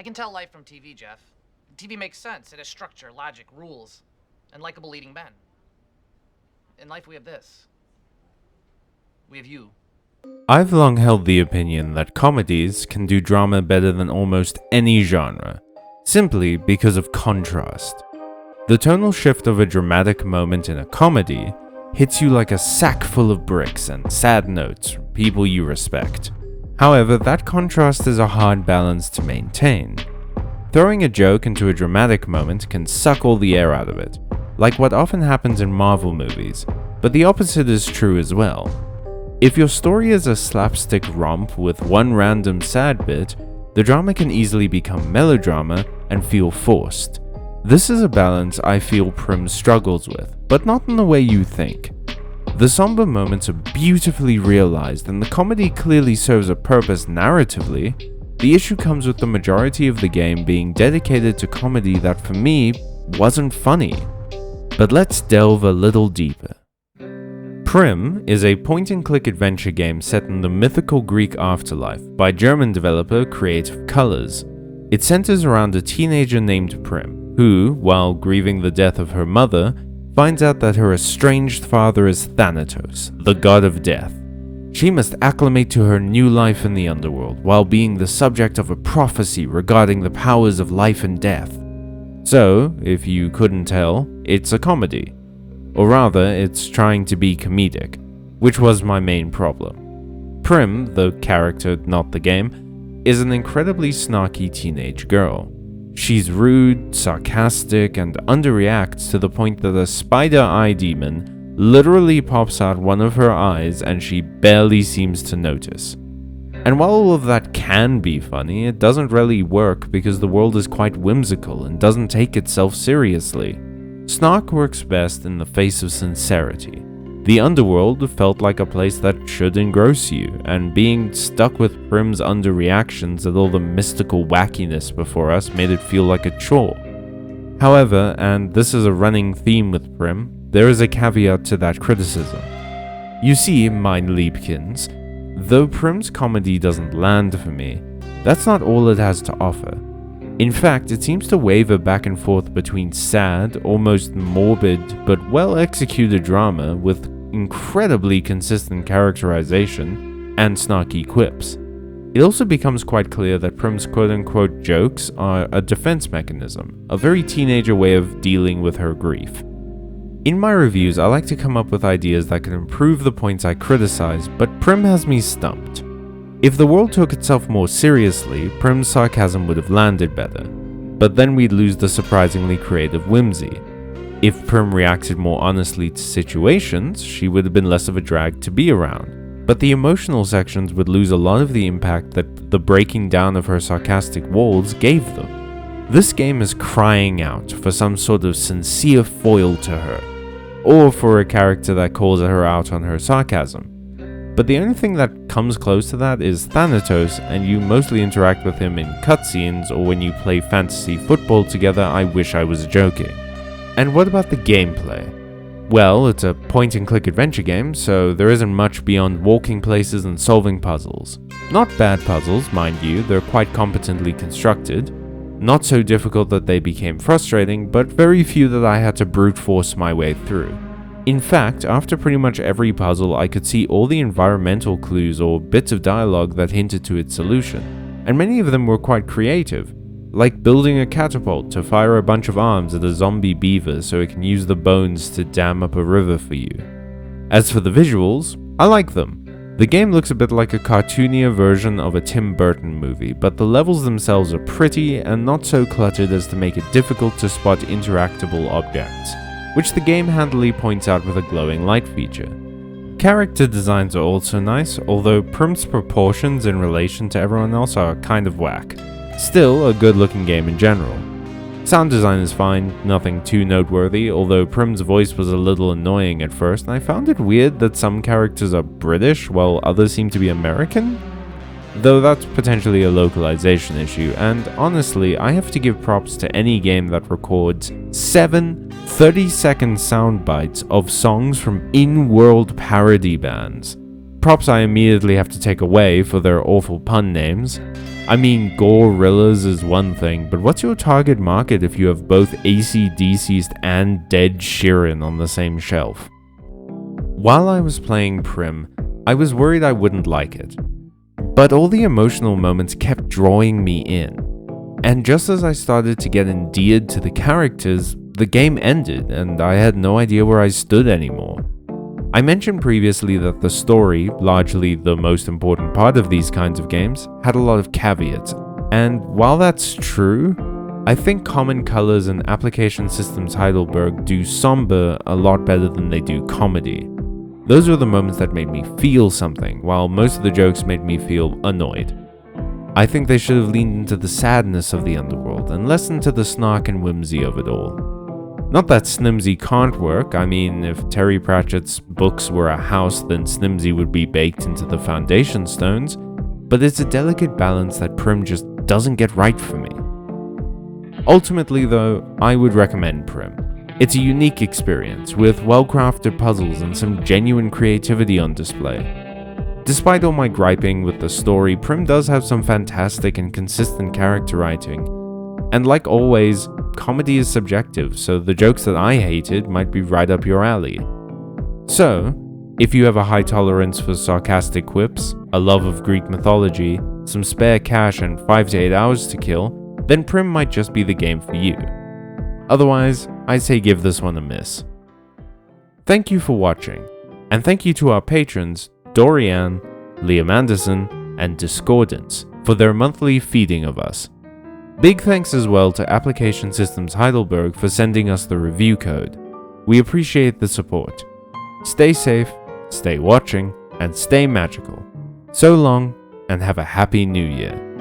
I can tell life from TV, Jeff. TV makes sense. It has structure, logic, rules, and likable leading men. In life, we have this. We have you. I've long held the opinion that comedies can do drama better than almost any genre, simply because of contrast. The tonal shift of a dramatic moment in a comedy hits you like a sack full of bricks and sad notes from people you respect. However, that contrast is a hard balance to maintain. Throwing a joke into a dramatic moment can suck all the air out of it, like what often happens in Marvel movies, but the opposite is true as well. If your story is a slapstick romp with one random sad bit, the drama can easily become melodrama and feel forced. This is a balance I feel Prim struggles with, but not in the way you think. The somber moments are beautifully realized and the comedy clearly serves a purpose narratively. The issue comes with the majority of the game being dedicated to comedy that for me wasn't funny. But let's delve a little deeper. Prim is a point-and-click adventure game set in the mythical Greek afterlife by German developer Creative Colors. It centers around a teenager named Prim, who, while grieving the death of her mother, finds out that her estranged father is Thanatos, the god of death. She must acclimate to her new life in the underworld, while being the subject of a prophecy regarding the powers of life and death. So, if you couldn't tell, it's a comedy. Or rather, it's trying to be comedic, which was my main problem. Prim, the character, not the game, is an incredibly snarky teenage girl. She's rude, sarcastic, and underreacts to the point that a spider eye demon literally pops out one of her eyes and she barely seems to notice. And while all of that can be funny, it doesn't really work because the world is quite whimsical and doesn't take itself seriously. Snark works best in the face of sincerity. The underworld felt like a place that should engross you, and being stuck with Prim's underreactions at all the mystical wackiness before us made it feel like a chore. However, and this is a running theme with Prim, there is a caveat to that criticism. You see, mein Liebkins, though Prim's comedy doesn't land for me, that's not all it has to offer. In fact, it seems to waver back and forth between sad, almost morbid, but well-executed drama with incredibly consistent characterization and snarky quips. It also becomes quite clear that Prim's quote-unquote jokes are a defense mechanism, a very teenager way of dealing with her grief. In my reviews, I like to come up with ideas that can improve the points I criticize, but Prim has me stumped. If the world took itself more seriously, Prim's sarcasm would have landed better, but then we'd lose the surprisingly creative whimsy. If Prim reacted more honestly to situations, she would have been less of a drag to be around, but the emotional sections would lose a lot of the impact that the breaking down of her sarcastic walls gave them. This game is crying out for some sort of sincere foil to her, or for a character that calls her out on her sarcasm. But the only thing that comes close to that is Thanatos, and you mostly interact with him in cutscenes or when you play fantasy football together. I wish I was joking. And what about the gameplay? Well, it's a point-and-click adventure game, so there isn't much beyond walking places and solving puzzles. Not bad puzzles, mind you, they're quite competently constructed. Not so difficult that they became frustrating, but very few that I had to brute force my way through. In fact, after pretty much every puzzle, I could see all the environmental clues or bits of dialogue that hinted to its solution, and many of them were quite creative, like building a catapult to fire a bunch of arms at a zombie beaver so it can use the bones to dam up a river for you. As for the visuals, I like them. The game looks a bit like a cartoonier version of a Tim Burton movie, but the levels themselves are pretty and not so cluttered as to make it difficult to spot interactable objects, which the game handily points out with a glowing light feature. Character designs are also nice, although Prim's proportions in relation to everyone else are kind of whack. Still, a good looking game in general. Sound design is fine, nothing too noteworthy, although Prim's voice was a little annoying at first, and I found it weird that some characters are British while others seem to be American. Though that's potentially a localization issue, and honestly, I have to give props to any game that records 7 30-second sound bites of songs from in-world parody bands. props I immediately have to take away for their awful pun names. I mean, gorillas is one thing, but what's your target market if you have both AC/DC'd and Dead Sheeran on the same shelf? While I was playing Prim, I was worried I wouldn't like it. But all the emotional moments kept drawing me in. And just as I started to get endeared to the characters, the game ended and I had no idea where I stood anymore. I mentioned previously that the story, largely the most important part of these kinds of games, had a lot of caveats. And while that's true, I think Common Colors and Application Systems Heidelberg do Sombre a lot better than they do comedy. Those were the moments that made me feel something, while most of the jokes made me feel annoyed. I think they should have leaned into the sadness of the underworld and less into the snark and whimsy of it all. Not that Snimsy can't work. I mean, if Terry Pratchett's books were a house, then Snimsy would be baked into the foundation stones, but it's a delicate balance that Prim just doesn't get right for me. Ultimately though, I would recommend Prim. It's a unique experience, with well-crafted puzzles and some genuine creativity on display. Despite all my griping with the story, Prim does have some fantastic and consistent character writing. And like always, comedy is subjective, so the jokes that I hated might be right up your alley. So, if you have a high tolerance for sarcastic quips, a love of Greek mythology, some spare cash and 5 to 8 hours to kill, then Prim might just be the game for you. Otherwise, I say give this one a miss. Thank you for watching, and thank you to our patrons Dorian, Liam Anderson, and Discordance for their monthly feeding of us. Big thanks as well to Application Systems Heidelberg for sending us the review code. We appreciate the support. Stay safe, stay watching, and stay magical. So long, and have a happy new year.